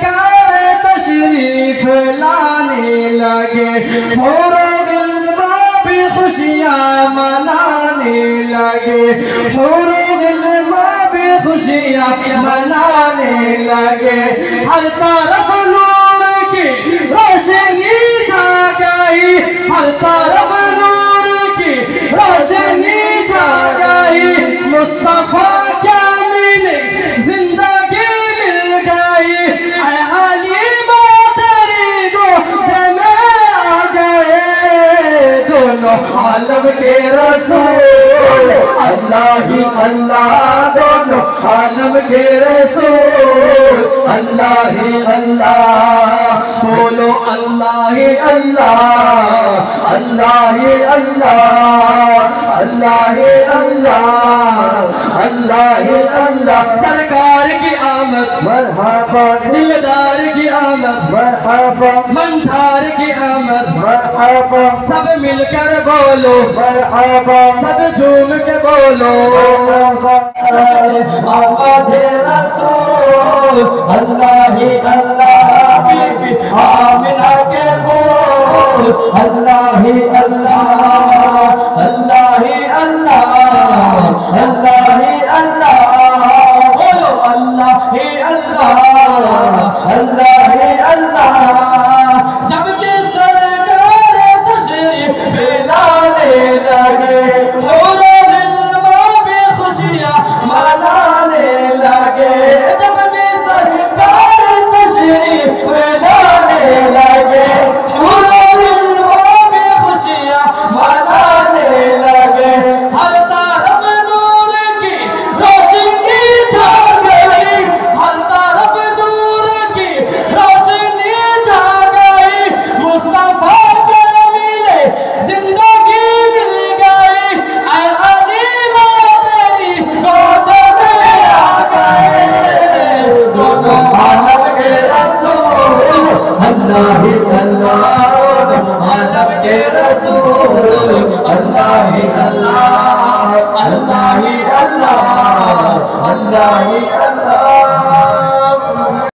سرکار تشریف لانے لگے، حور و غلمان بھی خوشیاں منانے لگے، حور و غلمان بھی خوشیاں منانے لگے، ہر طرف نور کی روشنی چھا گئی، ہر طرف نور کی روشنی چھا گئی، مصطفیٰ کیا ملے زندگی مل گئی، اے حلیمہ تیری گود میں آ گئے دونوں عالم کے رسول، اللہ ہی اللہ دونوں عالم کے رسول، اللہ ہی اللہ، بولو اللہ ہی اللہ، اللہ ہی اللہ، اللہ ہی اللہ، اللہ ہی اللہ، سرکار کی آمد مرحبا، دلدار کی آمد مرحبا، منتھار کی آمد مرحبا، سب مل کر بولو مرحبا، سب جھوم کے بولو مرحبا، آمد رسول، اللہ ہی اللہ، بی بی آمنہ کے پھول، اللہ ہی اللہ، اللہ ہی اللہ، اللہ ہی اللہ، بولو اللہ ہی اللہ، اللہ ہی اللہ، جب کہ سرکار تشریف لانے لگے، حور و غلمان بھی خوشیاں منانے لگے، جب کہ سرکار تشریف لانے لگے، حور و غلمان بھی خوشیاں منانے لگے، ہر طرف نور کی روشنی چھا گئی، ہر طرف نور کی روشنی چھا گئی، مصطفیٰ کے ملے زندگی مل گئی، اے حلیمہ تیری گود میں آ گئے دونوں عالم کے رسول، اللہ ہی اللہ، عالم کے رسول، اللہ